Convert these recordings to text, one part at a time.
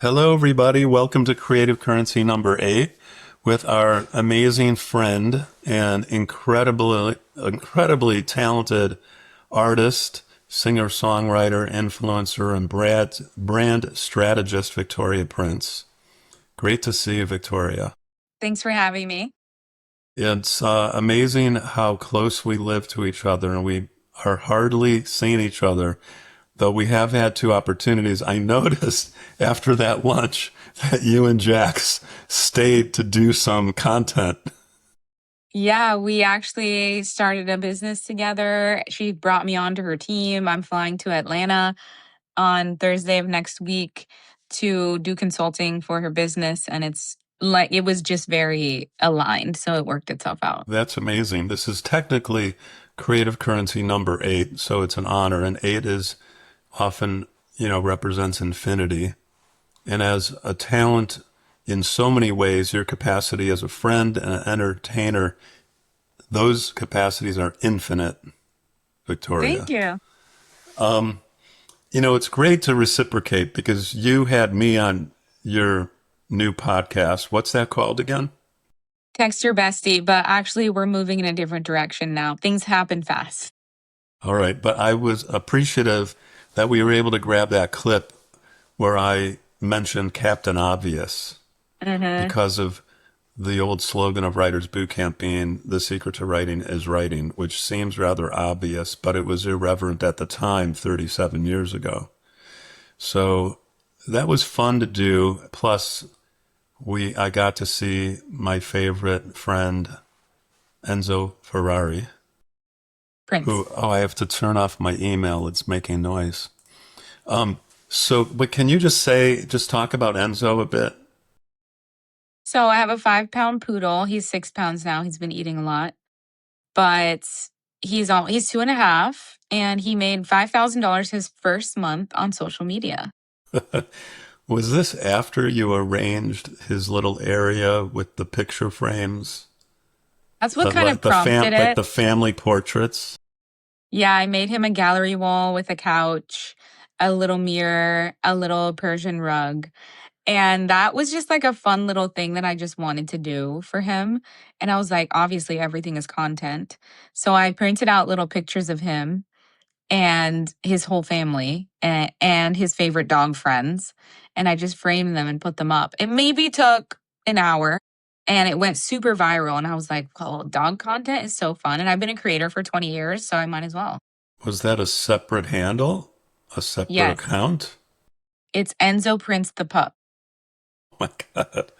Hello, everybody. Welcome to Creative Currency number 8 with our amazing friend and incredibly talented artist, singer, songwriter, influencer, and brand strategist, Victoria Prince. Great to see you, Victoria. Thanks for having me. It's amazing how close we live to each other, and we are hardly seeing each other. Though we have had two opportunities, I noticed after that lunch that you and Jax stayed to do some content. Yeah, we actually started a business together. She brought me onto her team. I'm flying to Atlanta on Thursday of next week to do consulting for her business. And it's like it was just very aligned. So it worked itself out. That's amazing. This is technically Creative Currency number 8, so it's an honor. And 8 is often, represents infinity. And as a talent in so many ways, your capacity as a friend and an entertainer, those capacities are infinite, Thank Victoria. you. It's great to reciprocate because you had me on your new podcast. What's that called again? Text your bestie, but actually, we're moving in a different direction now. Things happen fast. All right. But I was appreciative that we were able to grab that clip where I mentioned Captain Obvious Hmm. because of the old slogan of Writers Boot Camp being the secret to writing is writing, which seems rather obvious, but it was irreverent at the time, 37 years ago. So that was fun to do. Plus, I got to see my favorite friend, Enzo Ferrari, Prince. I have to turn off my email. It's making noise. But can you just talk about Enzo a bit? So I have a 5 pound poodle. He's 6 pounds now. He's been eating a lot. But he's 2.5, and he made $5,000 his first month on social media. Was this after you arranged his little area with the picture frames, That's what kind of prompted like it. the family portraits? Yeah, I made him a gallery wall with a couch, a little mirror, a little Persian rug. And that was just like a fun little thing that I just wanted to do for him. And I was like, obviously, everything is content. So I printed out little pictures of him and his whole family and his favorite dog friends. And I just framed them and put them up. It maybe took an hour and it went super viral. And I was like, well, dog content is so fun. And I've been a creator for 20 years, so I might as well. Was that a separate handle? A separate Yes, account? it's Enzo Prince the pup. Oh my God.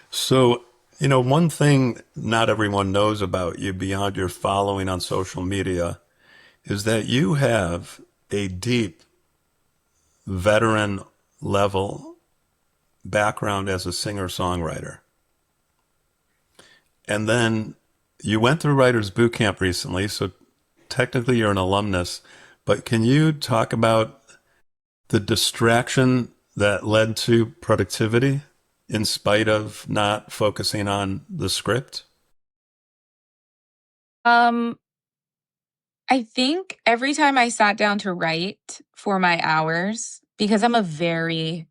So, one thing not everyone knows about you beyond your following on social media is that you have a deep veteran level background as a singer songwriter. And then you went through Writers Boot Camp recently, so technically you're an alumnus. But can you talk about the distraction that led to productivity in spite of not focusing on the script? Um, I think every time I sat down to write for my hours, because I'm a very,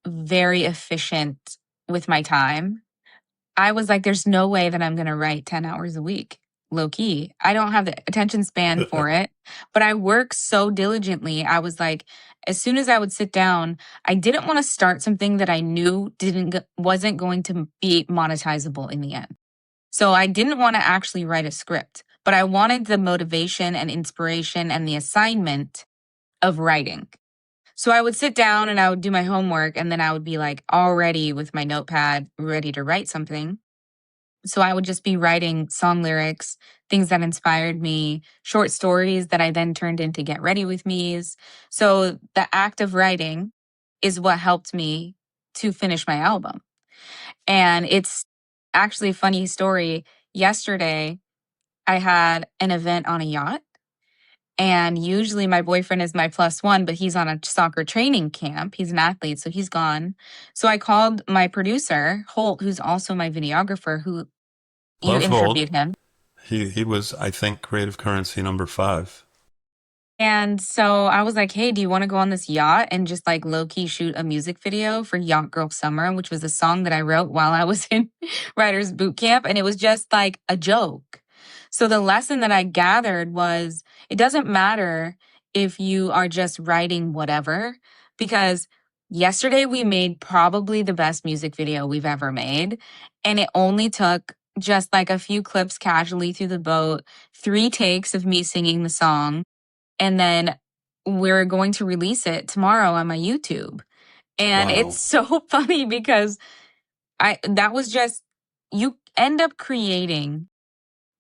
very efficient with my time, I was like, there's no way that I'm going to write 10 hours a week, low key. I don't have the attention span for it, but I work so diligently. I was like, as soon as I would sit down, I didn't want to start something that I knew wasn't going to be monetizable in the end. So I didn't want to actually write a script, but I wanted the motivation and inspiration and the assignment of writing. So I would sit down and I would do my homework, and then I would be like already with my notepad ready to write something. So I would just be writing song lyrics, things that inspired me, short stories that I then turned into get ready with me's. So the act of writing is what helped me to finish my album. And it's actually a funny story. Yesterday, I had an event on a yacht. And usually my boyfriend is my plus one, but he's on a soccer training camp. He's an athlete, so he's gone. So I called my producer, Holt, who's also my videographer, who you Love Hold. interviewed him. He was, I think, Creative Currency number 5. And so I was like, hey, do you want to go on this yacht and just like low key shoot a music video for Yacht Girl Summer, which was a song that I wrote while I was in writer's boot camp. And it was just like a joke. So the lesson that I gathered was it doesn't matter if you are just writing whatever, because yesterday we made probably the best music video we've ever made. And it only took just like a few clips casually through the boat, 3 takes of me singing the song, and then we're going to release it tomorrow on my YouTube. And it's Wow. so funny because I that was just you end up creating.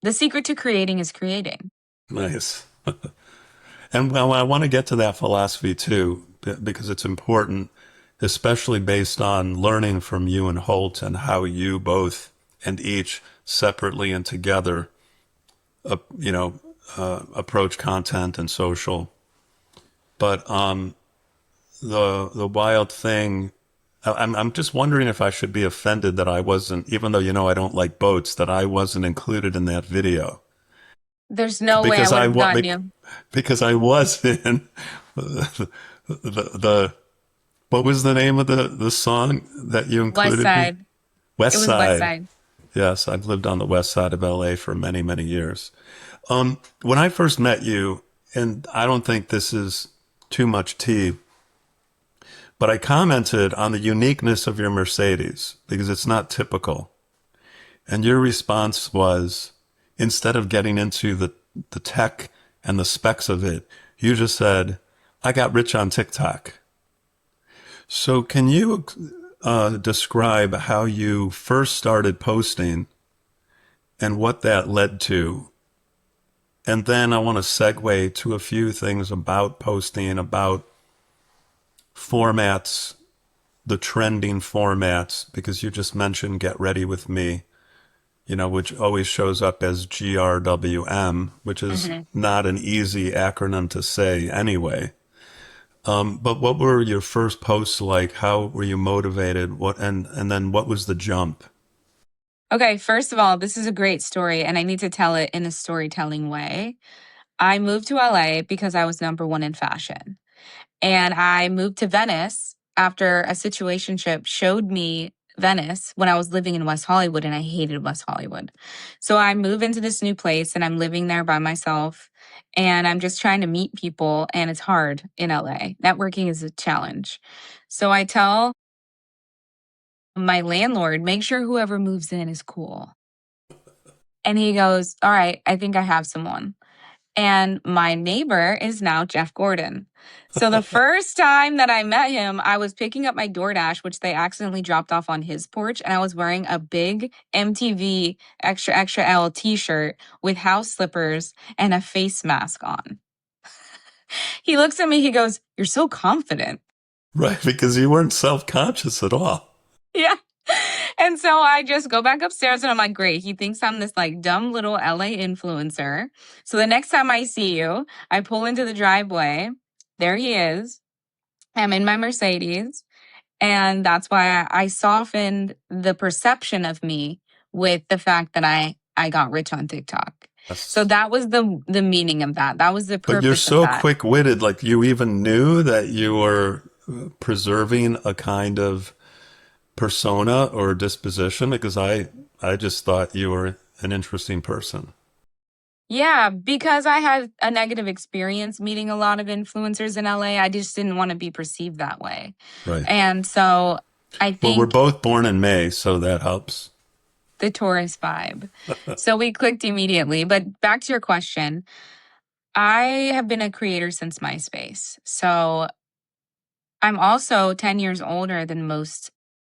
The secret to creating is creating. Nice. And well, I want to get to that philosophy too, because it's important, especially based on learning from you and Holt and how you both and each separately and together, you know, approach content and social. But the wild thing, I'm just wondering if I should be offended that I wasn't, even though I don't like boats, that I wasn't included in that video There's no way I because would have gotten you. because I was in the what was the name of the song that you West included me? Side. It West was West Side. Side. Yes, I've lived on the west side of LA for many, many years. When I first met you, and I don't think this is too much tea, but I commented on the uniqueness of your Mercedes because it's not typical. And your response was, instead of getting into the tech and the specs of it, you just said, I got rich on TikTok. So can you describe how you first started posting and what that led to? And then I want to segue to a few things about posting, about formats, the trending formats, because you just mentioned Get Ready With Me, which always shows up as GRWM, which is Mhm. not an easy acronym to say anyway. But what were your first posts like? How were you motivated? And then what was the jump? Okay, first of all, this is a great story, and I need to tell it in a storytelling way. I moved to LA because I was number one in fashion. And I moved to Venice after a situationship showed me Venice when I was living in West Hollywood, and I hated West Hollywood. So I move into this new place and I'm living there by myself, and I'm just trying to meet people, and it's hard in LA. Networking is a challenge. So I tell my landlord, make sure whoever moves in is cool. And he goes, all right, I think I have someone. And my neighbor is now Jeff Gordon. So the first time that I met him, I was picking up my DoorDash, which they accidentally dropped off on his porch. And I was wearing a big MTV Extra Extra L t shirt with house slippers and a face mask on. He looks at me, he goes, you're so confident. Right, because you weren't self-conscious at all. Yeah. And so I just go back upstairs and I'm like, great. He thinks I'm this like dumb little LA influencer. So the next time I see you, I pull into the driveway. There he is. I'm in my Mercedes. And that's why I softened the perception of me with the fact that I got rich on TikTok. So Yes. that was the meaning of that. That was the But you're purpose of so that. quick-witted, like you even knew that you were preserving a kind of persona or disposition because I just thought you were an interesting person. Yeah, because I had a negative experience meeting a lot of influencers in LA, I just didn't want to be perceived that way. Right. And so I Well, we're think both born in May, so that helps. the Taurus vibe. So we clicked immediately. But back to your question, I have been a creator since MySpace. So I'm also 10 years older than most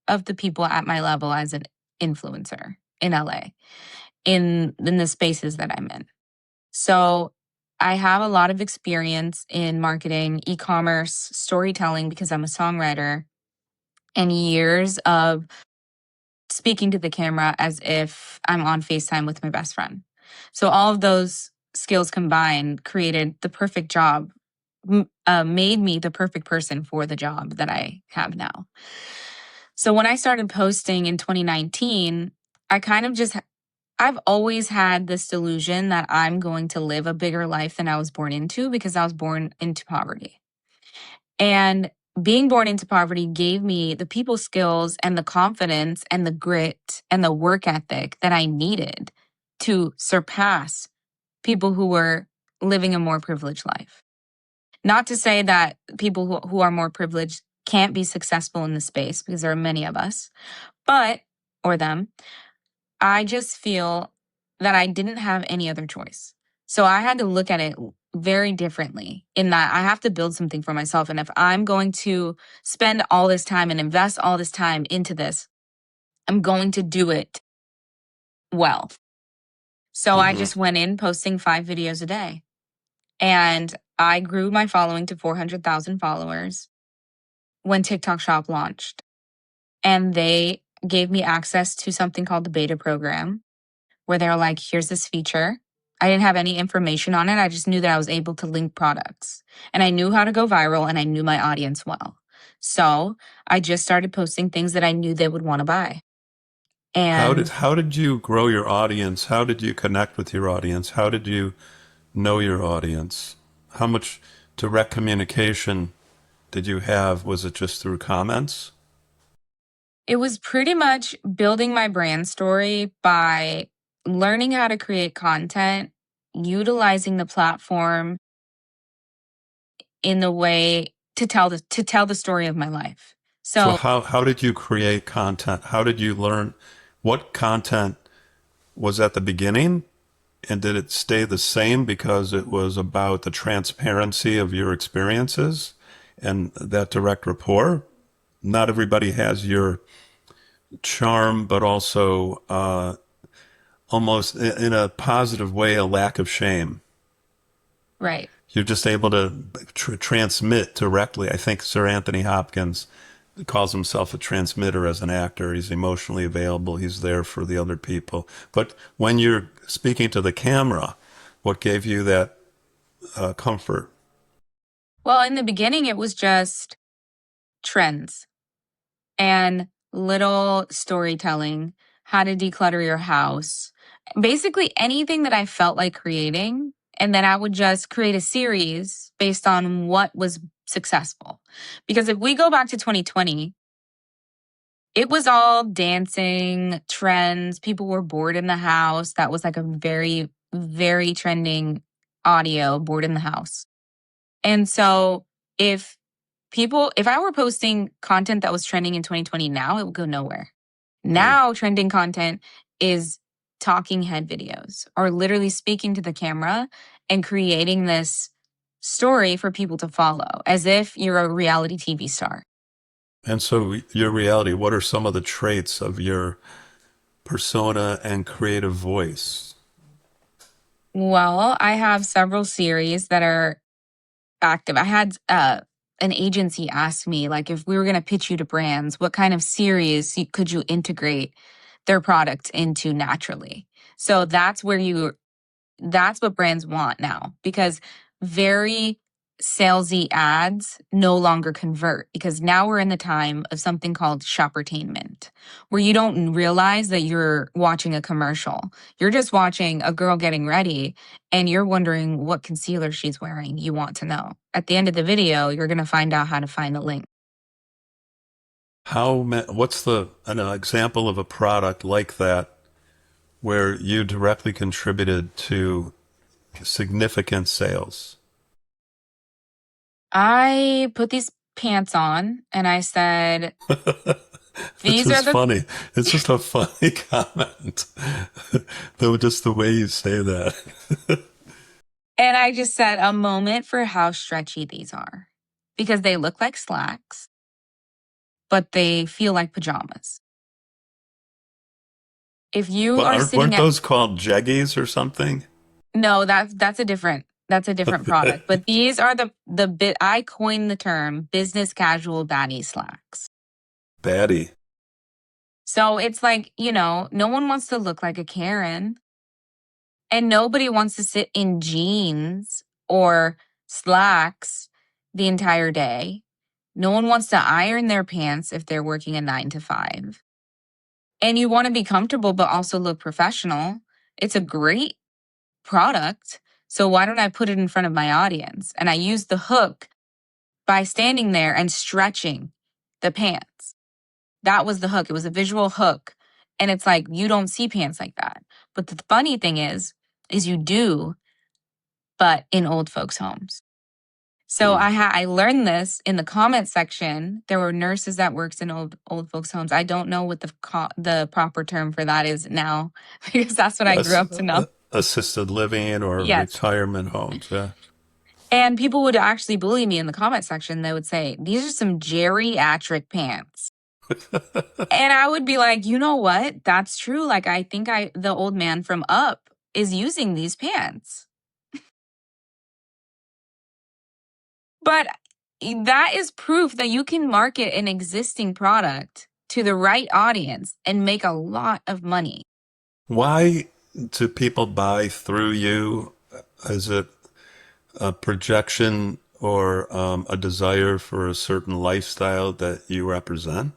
of the people at my level as an influencer in LA, in the spaces that I'm in. So I have a lot of experience in marketing, e-commerce, storytelling because I'm a songwriter, and years of speaking to the camera as if I'm on FaceTime with my best friend. So all of those skills combined created the perfect job, made me the perfect person for the job that I have now. So when I started posting in 2019, I kind of just I've always had this delusion that I'm going to live a bigger life than I was born into because I was born into poverty. And being born into poverty gave me the people skills and the confidence and the grit and the work ethic that I needed to surpass people who were living a more privileged life. Not to say that people who are more privileged can't be successful in this space, because there are many of us, but, or them, I just feel that I didn't have any other choice. So I had to look at it very differently in that I have to build something for myself. And if I'm going to spend all this time and invest all this time into this, I'm going to do it well. So I Hmm. just went in posting 5 videos a day. And I grew my following to 400,000 followers when TikTok Shop launched. And they gave me access to something called the beta program, where they're like, here's this feature. I didn't have any information on it. I just knew that I was able to link products and I knew how to go viral and I knew my audience well. So I just started posting things that I knew they would want to buy. And How did you grow your audience? How did you connect with your audience? How did you know your audience? How much direct communication did you have? Was it just through comments? it was pretty much building my brand story by learning how to create content, utilizing the platform in the way to tell the story of my life. So So how did you create content? How did you learn what content was at the beginning? And did it stay the same because it was about the transparency of your experiences and that direct rapport? Not everybody has your charm, but also almost in a positive way, a lack of shame. right. You're just able to transmit directly. I think Sir Anthony Hopkins calls himself a transmitter as an actor. He's emotionally available. He's there for the other people. But when you're speaking to the camera, what gave you that comfort? Well, in the beginning it was just trends and little storytelling, how to declutter your house, basically anything that I felt like creating. And then I would just create a series based on what was successful. Because if we go back to 2020, it was all dancing, trends. People were bored in the house. That was like a very, very trending audio, bored in the house. And so if if I were posting content that was trending in 2020 now, it would go nowhere. Mm. Now, trending content is talking head videos or literally speaking to the camera and creating this story for people to follow as if you're a reality TV star. And so, your reality, what are some of the traits of your persona and creative voice? Well, I have several series that are active. I had an agency ask me, like, if we were going to pitch you to brands, what kind of series could you integrate their product into naturally? So that's what brands want now, because very salesy ads no longer convert, because now we're in the time of something called shoppertainment, where you don't realize that you're watching a commercial. You're just watching a girl getting ready and you're wondering what concealer she's wearing. You want to know. At the end of the video, you're going to find out how to find the link. What's an example of a product like that where you directly contributed to significant sales? I put these pants on and I said, It's these are just the funny. It's just a funny comment. Though just the way you say that. And I just said a moment for how stretchy these are, because they look like slacks, but they feel like pajamas. If you But are sitting weren't at those called jeggies or something? no, that's a different product. But these are the bit I coined the term business casual baddie slacks. Batty. So it's like, no one wants to look like a Karen and nobody wants to sit in jeans or slacks the entire day. No one wants to iron their pants if they're working a 9 to 5. And you want to be comfortable, but also look professional. It's a great product. So why don't I put it in front of my audience? And I use the hook by standing there and stretching the pants. That was the hook. It was a visual hook. And it's like, you don't see pants like that. But the funny thing is you do, but in old folks' homes. So Hmm. I learned this in the comment section. There were nurses that works in old folks' homes. I don't know what the proper term for that is now because that's what I grew Ass- up to know. Assisted living or Yes. retirement homes. Yeah. And people would actually bully me in the comment section. They would say, "These are some geriatric pants." And I would be like, "You know what? That's true. Like I think the old man from Up is using these pants." But that is proof that you can market an existing product to the right audience and make a lot of money. Why do people buy through you? Is it a projection or a desire for a certain lifestyle that you represent?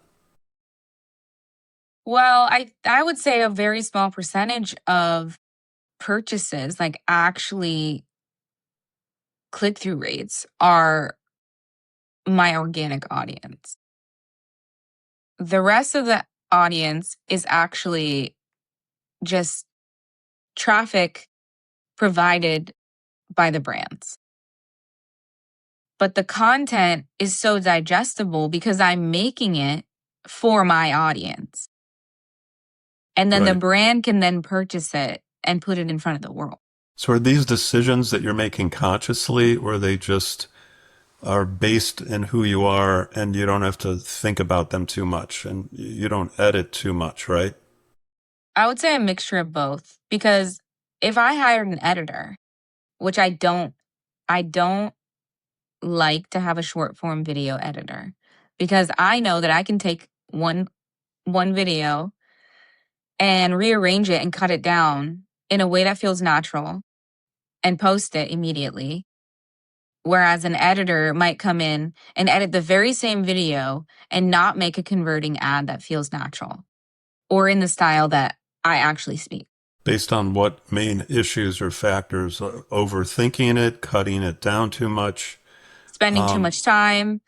Well, I would say a very small percentage of purchases, like actually click-through rates, are my organic audience. The rest of the audience is actually just traffic provided by the brands. But the content is so digestible because I'm making it for my audience. And then the Right. brand can then purchase it and put it in front of the world. So are these decisions that you're making consciously, or they just are based in who you are and you don't have to think about them too much and you don't edit too much, right? I would say a mixture of both because if I hired an editor, which I don't like to have a short form video editor because I know that I can take one video and rearrange it and cut it down in a way that feels natural and post it immediately. Whereas an editor might come in and edit the very same video and not make a converting ad that feels natural or in the style that I actually speak. Based on what main issues or factors? Overthinking it, cutting it down too much. Spending too Um, much time,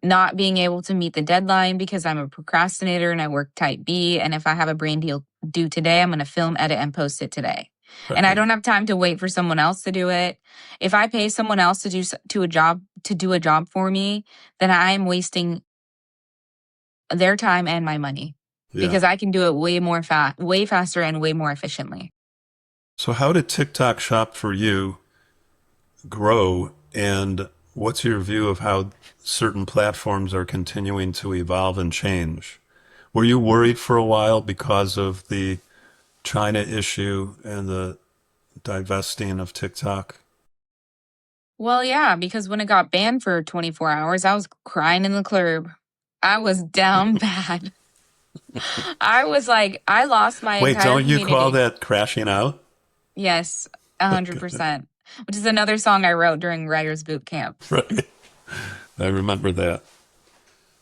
not being able to meet the deadline because I'm a procrastinator and I work type B. And if I have a brain deal due today, I'm going to film, edit, and post it today. And I right. don't have time to wait for someone else to do it. If I pay someone else to do a job for me, then I am wasting their time and my money Yeah. because I can do it way faster and way more efficiently. So how did TikTok Shop for you grow, and what's your view of how certain platforms are continuing to evolve and change? Were you worried for a while because of the China issue and the divesting of TikTok? Well, yeah, because when it got banned for 24 hours, I was crying in the club. I was down bad. I was like, I lost my Wait, entire don't you call community. that crashing out? Yes, 100%, which is another song I wrote during writer's boot camp. Right. I remember that.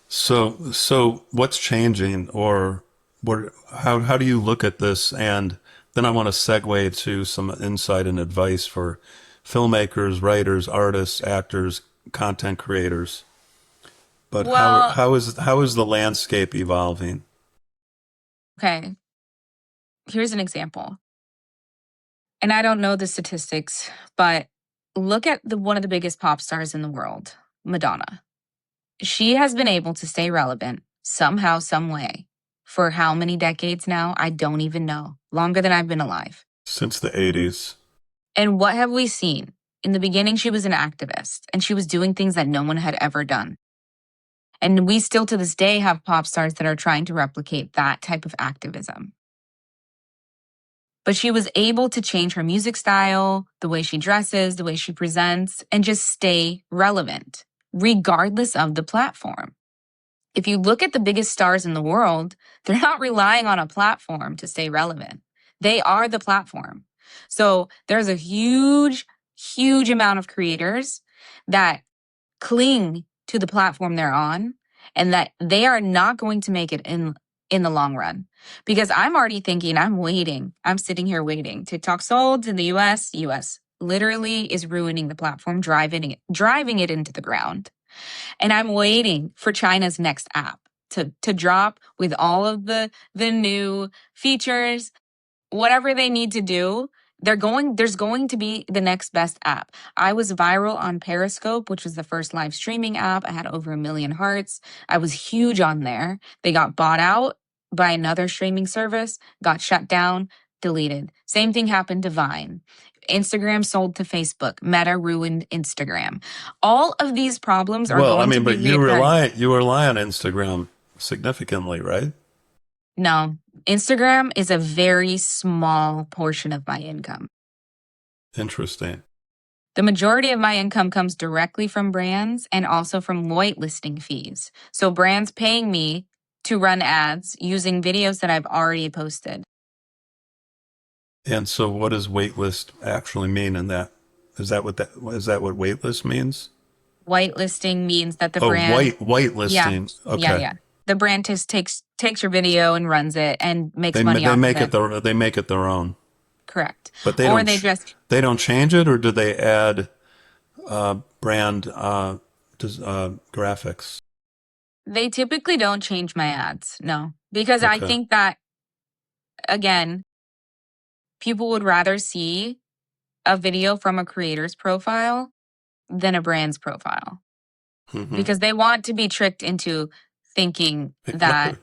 So what's changing, or how do you look at this? And then I want to segue to some insight and advice for filmmakers, writers, artists, actors, content creators. But Well, how is the landscape evolving? okay, here's an example. And I don't know the statistics, but look at the one of the biggest pop stars in the world, Madonna. She has been able to stay relevant somehow, some way for how many decades now? I don't even know. Longer than I've been alive. Since the 80s. And what have we seen? In the beginning, she was an activist and she was doing things that no one had ever done. And we still to this day have pop stars that are trying to replicate that type of activism. But she was able to change her music style, the way she dresses, the way she presents, and just stay relevant, regardless of the platform. If you look at the biggest stars in the world, they're not relying on a platform to stay relevant. They are the platform. So there's a huge amount of creators that cling to the platform they're on and that they are not going to make it in the long run because I'm already thinking, I'm waiting. I'm sitting here waiting. TikTok sold in the US literally is ruining the platform, driving it into the ground. And I'm waiting for China's next app to drop with all of the new features, whatever they need to do. There's going to be the next best app. I was viral on Periscope, which was the first live streaming app. I had over 1 million hearts. I was huge on there. They got bought out by another streaming service, got shut down, deleted. Same thing happened to Vine. Instagram sold to Facebook. Meta ruined Instagram. All of these problems are Well, I going to mean, be but made right. you rely on Instagram significantly, right? No, Instagram is a very small portion of my income. Interesting. The majority of my income comes directly from brands and also from whitelisting fees. So brands paying me to run ads using videos that I've already posted. And so, what does waitlist actually mean in that? Is that what waitlist means? Whitelisting means that the Oh, brand, yeah, whitelisting. yeah, Okay. yeah. The brand just takes your video and runs it and makes money off of it. They make it their own, Correct. but Or they just they don't change it, or do they add brand graphics? they typically don't change my ads. No. Because I Okay. think that again, people would rather see a video from a creator's profile than a brand's profile Hmm. because they want to be tricked into thinking that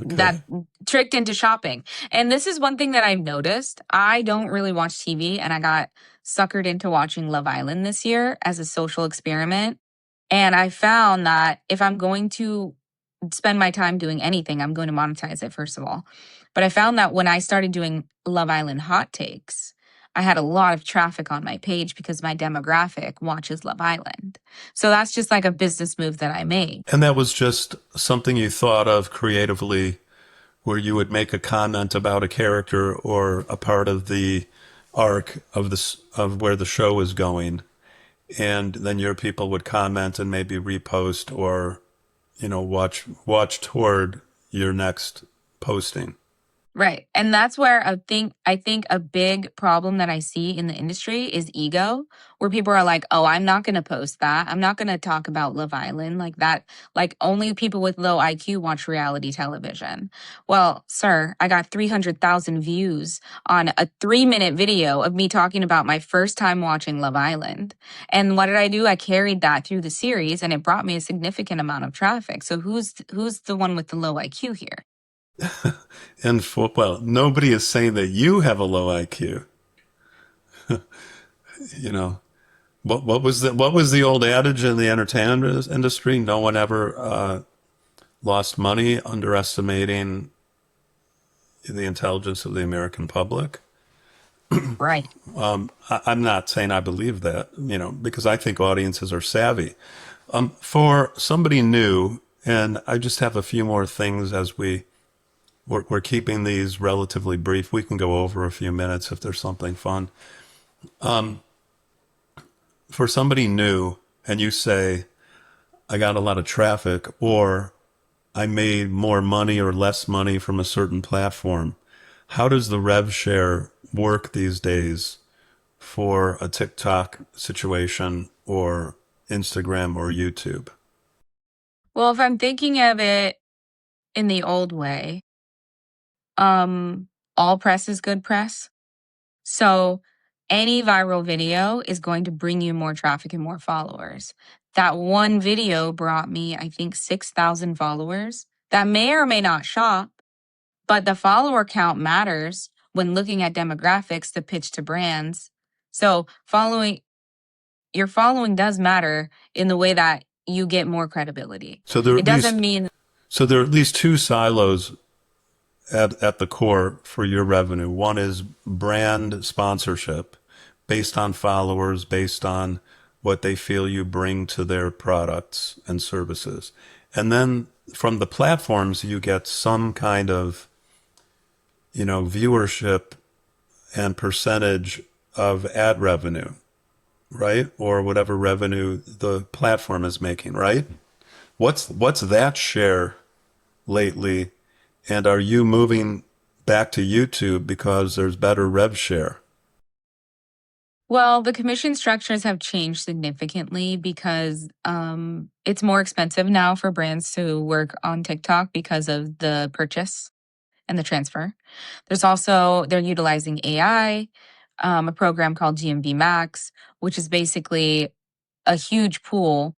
Okay. tricked into shopping. And this is one thing that I've noticed. I don't really watch TV and I got suckered into watching Love Island this year as a social experiment. And I found that if I'm going to spend my time doing anything, I'm going to monetize it, first of all. But I found that when I started doing Love Island hot takes, I had a lot of traffic on my page because my demographic watches Love Island. So that's just like a business move that I made. And that was just something you thought of creatively, where you would make a comment about a character or a part of the arc of of where the show is going, and then your people would comment and maybe repost or watch toward your next posting. Right. And that's where I think a big problem that I see in the industry is ego, where people are like, "Oh, I'm not going to post that. I'm not going to talk about Love Island like that. Like only people with low IQ watch reality television." Well, sir, I got 300,000 views on a 3-minute video of me talking about my first time watching Love Island. And what did I do? I carried that through the series and it brought me a significant amount of traffic. So who's the one with the low IQ here? And well, nobody is saying that you have a low IQ. You know, what was the old adage in the entertainment industry? No one ever lost money underestimating the intelligence of the American public. Right. I'm not saying I believe that, because I think audiences are savvy. For somebody new, and I just have a few more things as we're keeping these relatively brief. We can go over a few minutes if there's something fun. For somebody new, and you say, I got a lot of traffic, or I made more money or less money from a certain platform. How does the rev share work these days for a TikTok situation or Instagram or YouTube? Well, if I'm thinking of it in the old way, all press is good press. So any viral video is going to bring you more traffic and more followers. That one video brought me, I think, 6,000 followers that may or may not shop, but the follower count matters when looking at demographics to pitch to brands. So your following does matter in the way that you get more credibility. So there are It at doesn't least mean so there are at least two silos at the core for your revenue. One is brand sponsorship based on followers, based on what they feel you bring to their products and services. And then from the platforms, you get some kind of, viewership and percentage of ad revenue, right? Or whatever revenue the platform is making, right? What's that share lately? And are you moving back to YouTube because there's better rev share? Well, the commission structures have changed significantly because it's more expensive now for brands to work on TikTok because of the purchase and the transfer. There's also, they're utilizing AI, a program called GMV Max, which is basically a huge pool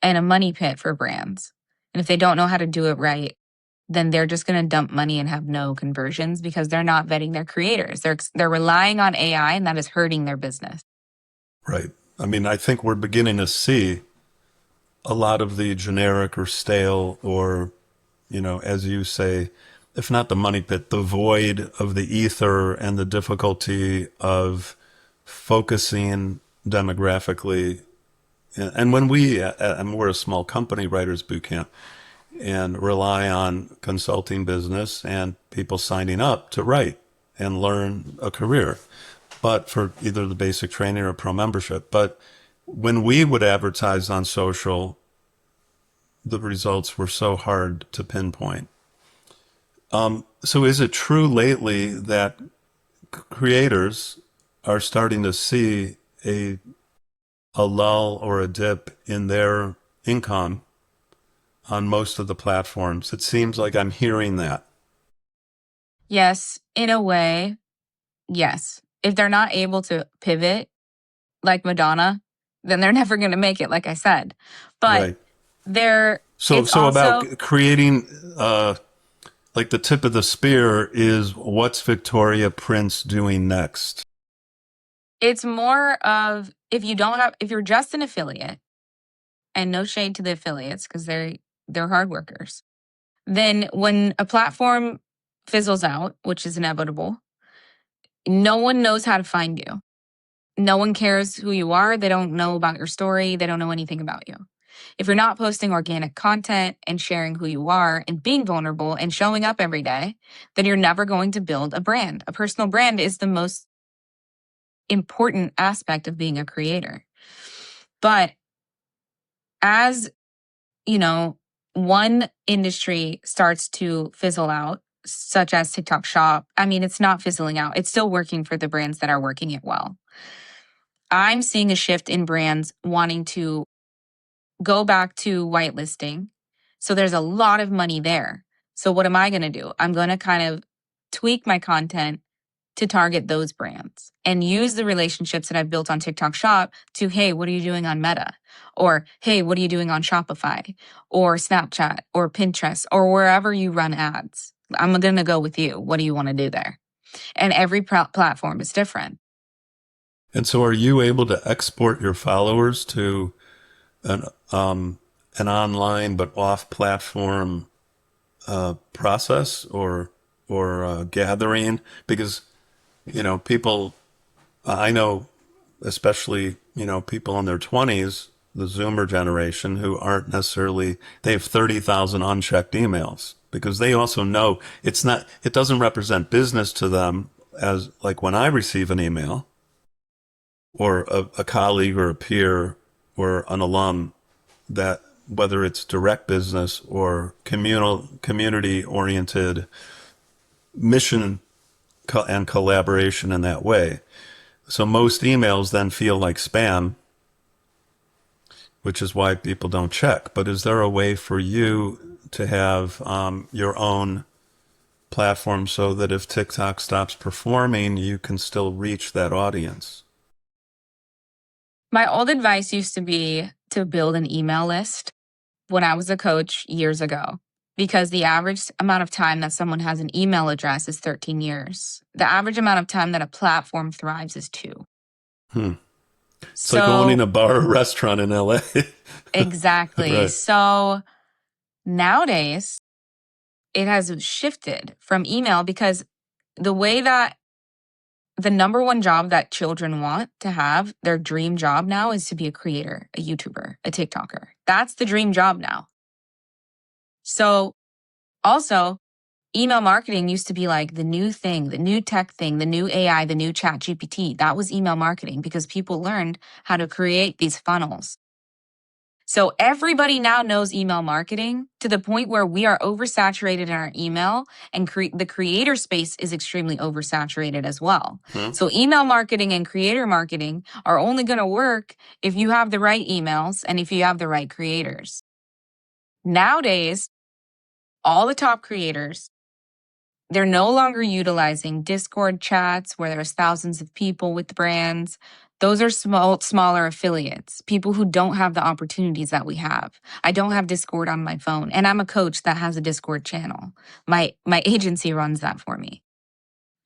and a money pit for brands. And if they don't know how to do it right, then they're just going to dump money and have no conversions because they're not vetting their creators. They're relying on AI, and that is hurting their business. Right. I mean, I think we're beginning to see a lot of the generic or stale or, as you say, if not the money pit, the void of the ether and the difficulty of focusing demographically. And when and we're a small company, Writers Boot Camp, and rely on consulting business and people signing up to write and learn a career, but for either the basic training or pro membership. But when we would advertise on social, the results were so hard to pinpoint. So is it true lately that creators are starting to see a lull or a dip in their income on most of the platforms? It seems like I'm hearing that. Yes, in a way, yes. If they're not able to pivot like Madonna, then they're never going to make it, like I said. But Right. there, So it's so also, about creating like the tip of the spear is what's Victoria Prince doing next? it's more of if you're just an affiliate, and no shade to the affiliates because they're hard workers. Then when a platform fizzles out, which is inevitable, no one knows how to find you. No one cares who you are. They don't know about your story. They don't know anything about you. If you're not posting organic content and sharing who you are and being vulnerable and showing up every day, then you're never going to build a brand. A personal brand is the most important aspect of being a creator. But as you know, one industry starts to fizzle out, such as TikTok Shop, I mean, it's not fizzling out. It's still working for the brands that are working it well. I'm seeing a shift in brands wanting to go back to whitelisting. So there's a lot of money there. So what am I going to do? I'm going to kind of tweak my content to target those brands and use the relationships that I've built on TikTok Shop to, hey, what are you doing on Meta? Or, hey, what are you doing on Shopify or Snapchat or Pinterest or wherever you run ads? I'm going to go with you. What do you want to do there? And every platform is different. And so are you able to export your followers to an an online but off platform process or gathering? Because people, I know, especially people in their 20s, the Zoomer generation, who aren't necessarily, they have 30,000 unchecked emails because they also know it doesn't represent business to them, as like when I receive an email or a colleague or a peer or an alum, that whether it's direct business or community oriented mission and collaboration in that way. So most emails then feel like spam, which is why people don't check. But is there a way for you to have your own platform so that if TikTok stops performing, you can still reach that audience? My old advice used to be to build an email list when I was a coach years ago, because the average amount of time that someone has an email address is 13 years. The average amount of time that a platform thrives is 2. Hmm. It's like owning So, a bar or restaurant in LA. exactly. Right. So, nowadays, it has shifted from email because the way that the number one job that children want to have, their dream job now is to be a creator, a YouTuber, a TikToker. That's the dream job now. So, also, email marketing used to be like the new thing, the new tech thing, the new AI, the new chat GPT. That was email marketing because people learned how to create these funnels. So everybody now knows email marketing to the point where we are oversaturated in our email, and the creator space is extremely oversaturated as well. Hmm? So email marketing and creator marketing are only going to work if you have the right emails and if you have the right creators. Nowadays, all the top creators, they're no longer utilizing Discord chats where there's thousands of people with brands. Those are smaller affiliates, people who don't have the opportunities that we have. I don't have Discord on my phone, and I'm a coach that has a Discord channel. My agency runs that for me.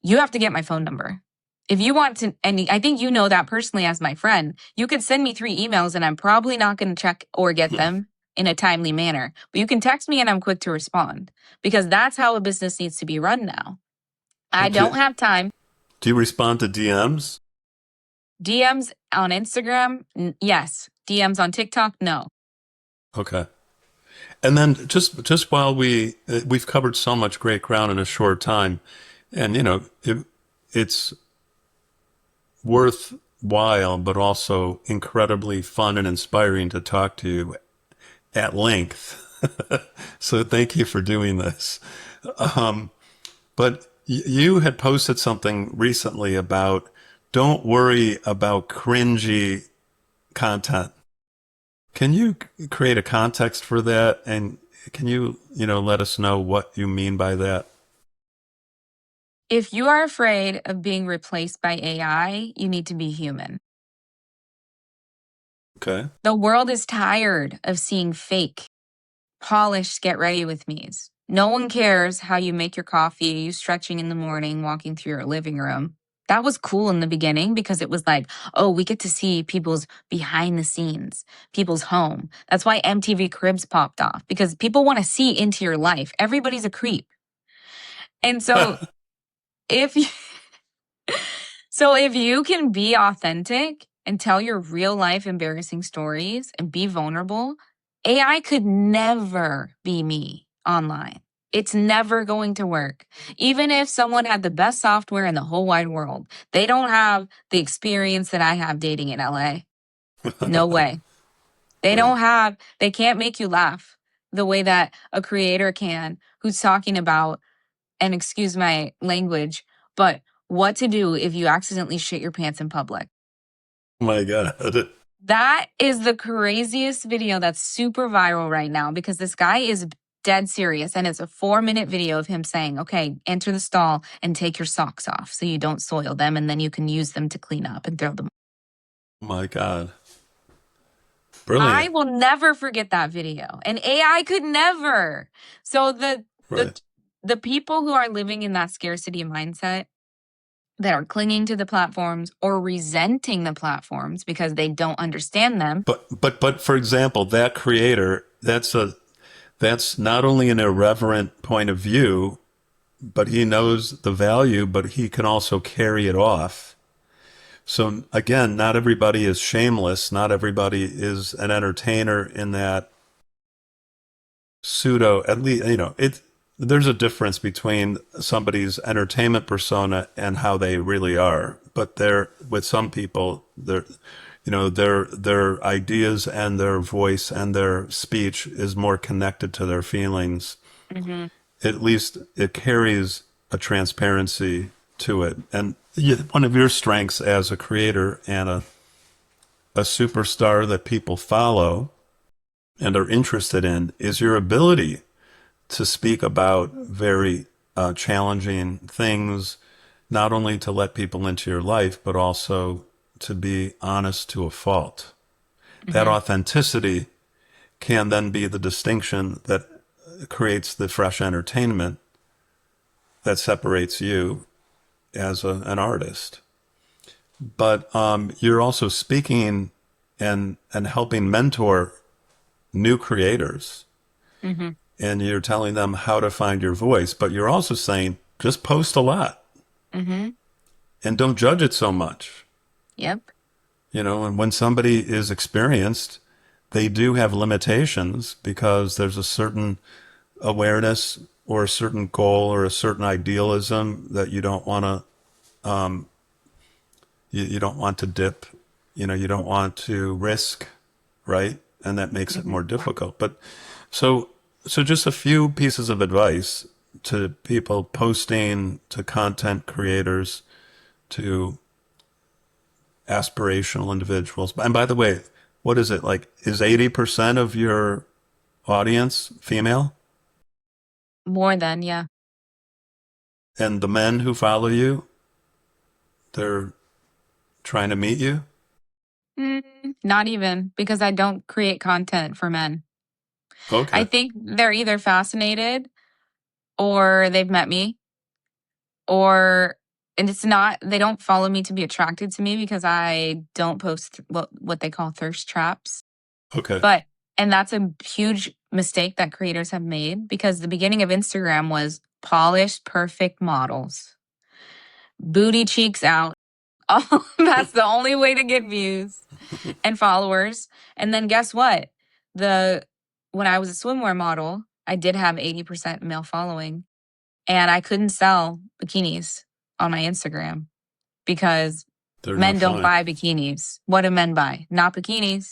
You have to get my phone number. If you want to, and I think you know that personally as my friend, you could send me 3 emails and I'm probably not going to check or get them in a timely manner. But you can text me and I'm quick to respond because that's how a business needs to be run now. I Do, don't have time. do you respond to DMs? DMs on Instagram, yes. DMs on TikTok, no. Okay. And then just while we've covered so much great ground in a short time, and it's worthwhile, but also incredibly fun and inspiring to talk to you at length. So thank you for doing this. But you had posted something recently about don't worry about cringy content. Can you create a context for that? And can you let us know what you mean by that? If you are afraid of being replaced by AI, you need to be human. Okay. The world is tired of seeing fake, polished get ready with me's. No one cares how you make your coffee, you stretching in the morning, walking through your living room. That was cool in the beginning because it was like, oh, we get to see people's behind the scenes, people's home. That's why MTV Cribs popped off because people want to see into your life. Everybody's a creep. And so if you, so if you can be authentic and tell your real life embarrassing stories and be vulnerable, AI could never be me online. It's never going to work. Even if someone had the best software in the whole wide world, they don't have the experience that I have dating in LA. No way. Right. They can't make you laugh the way that a creator can who's talking about, and excuse my language, but what to do if you accidentally shit your pants in public. My God. That is the craziest video that's super viral right now because this guy is dead serious and it's a 4-minute video of him saying, okay, enter the stall and take your socks off so you don't soil them and then you can use them to clean up and throw them. My God. I Brilliant. will never forget that video and AI could never. So the Right. the people who are living in that scarcity mindset that are clinging to the platforms or resenting the platforms because they don't understand them. But for example, that creator, that's not only an irreverent point of view, but he knows the value, but he can also carry it off. So again, not everybody is shameless. Not everybody is an entertainer in that pseudo, at least, there's a difference between somebody's entertainment persona and how they really are. But with some people, their ideas and their voice and their speech is more connected to their feelings. Mm-hmm. At least it carries a transparency to it. And one of your strengths as a creator and a superstar that people follow and are interested in is your ability to speak about very challenging things, not only to let people into your life, but also to be honest to a fault. That Mm-hmm. authenticity can then be the distinction that creates the fresh entertainment that separates you as an artist. But you're also speaking and helping mentor new creators, Mm-hmm. and you're telling them how to find your voice. But you're also saying just post a lot Mm-hmm. and don't judge it so much. Yep. And when somebody is experienced, they do have limitations because there's a certain awareness or a certain goal or a certain idealism that you don't want to you don't want to dip, you don't want to risk, right? and that makes it Mhm. more difficult. But so, so just a few pieces of advice to people posting, to content creators, to aspirational individuals. And by the way, what is it like? Is 80% of your audience female? More than, yeah. And the men who follow you, they're trying to meet you? Not even because I don't create content for men. I Okay. think they're either fascinated or they've met me or and it's not they don't follow me to be attracted to me because I don't post what they call thirst traps. Okay. But and that's a huge mistake that creators have made because the beginning of Instagram was polished perfect models. Booty cheeks out. Oh, that's the only way to get views and followers. And then guess what? The when I was a swimwear model, I did have 80% male following and I couldn't sell bikinis on my Instagram because They're not men don't fine. buy bikinis. What do men buy? Not bikinis. Right.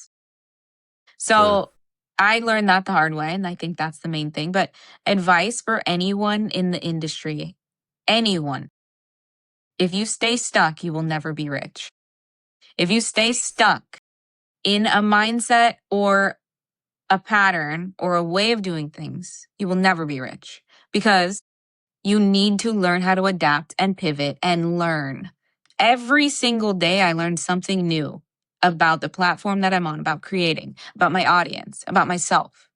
So I learned that the hard way, and I think that's the main thing. But advice for anyone in the industry, anyone, if you stay stuck, you will never be rich. If you stay stuck in a mindset or a pattern or a way of doing things, you will never be rich because you need to learn how to adapt and pivot and learn. Every single day, I learned something new about the platform that I'm on, about creating, about my audience, about myself.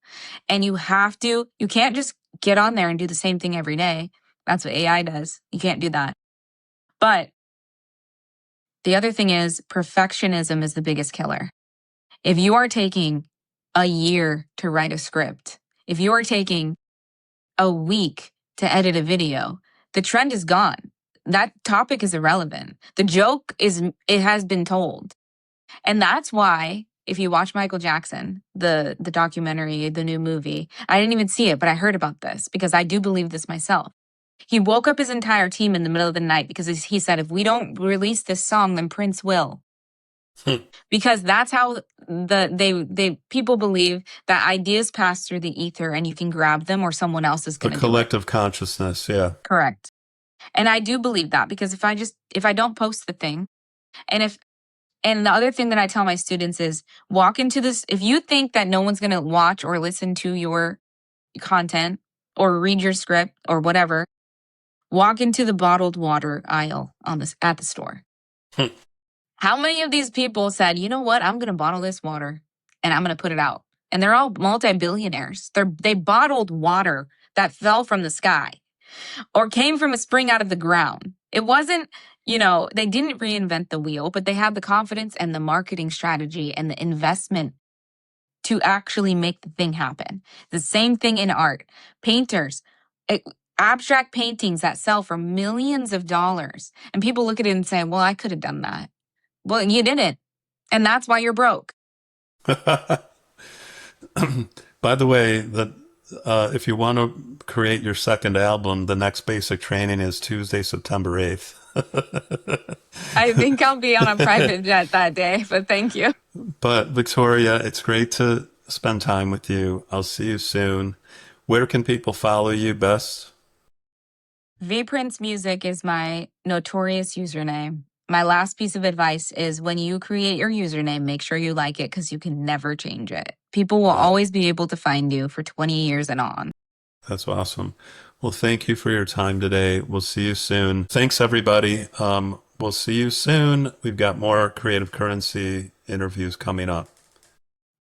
And you can't just get on there and do the same thing every day. That's what AI does. You can't do that. But the other thing is, perfectionism is the biggest killer. If you are taking a year to write a script, if you are taking a week to edit a video, the trend is gone. That topic is irrelevant. The joke is, it has been told. And that's why if you watch Michael Jackson, the documentary, the new movie, I didn't even see it, but I heard about this because I do believe this myself. He woke up his entire team in the middle of the night because he said, if we don't release this song, then Prince will. Because that's how they people believe that ideas pass through the ether and you can grab them or someone else is The going to do it. collective consciousness. Yeah. Correct. And I do believe that because if I don't post the thing and if and the other thing that I tell my students is walk into this if you think that no one's going to watch or listen to your content or read your script or whatever, walk into the bottled water aisle on this at the store. How many of these people said, "You know what? I'm going to bottle this water and I'm going to put it out." And they're all multi-billionaires. They bottled water that fell from the sky or came from a spring out of the ground. It wasn't, they didn't reinvent the wheel, but they had the confidence and the marketing strategy and the investment to actually make the thing happen. The same thing in art. Painters, it, abstract paintings that sell for millions of dollars. And people look at it and say, well, I could have done that. Well, you didn't. And that's why you're broke. By the way, if you want to create your second album, the next basic training is Tuesday, September 8th. I think I'll be on a private jet that day, but thank you. But Victoria, it's great to spend time with you. I'll see you soon. Where can people follow you best? VPrince Music is my notorious username. My last piece of advice is when you create your username, make sure you like it because you can never change it. People will Right. always be able to find you for 20 years and on. That's awesome. Well, thank you for your time today. We'll see you soon. Thanks, everybody. We'll see you soon. We've got more Creative Currency interviews coming up.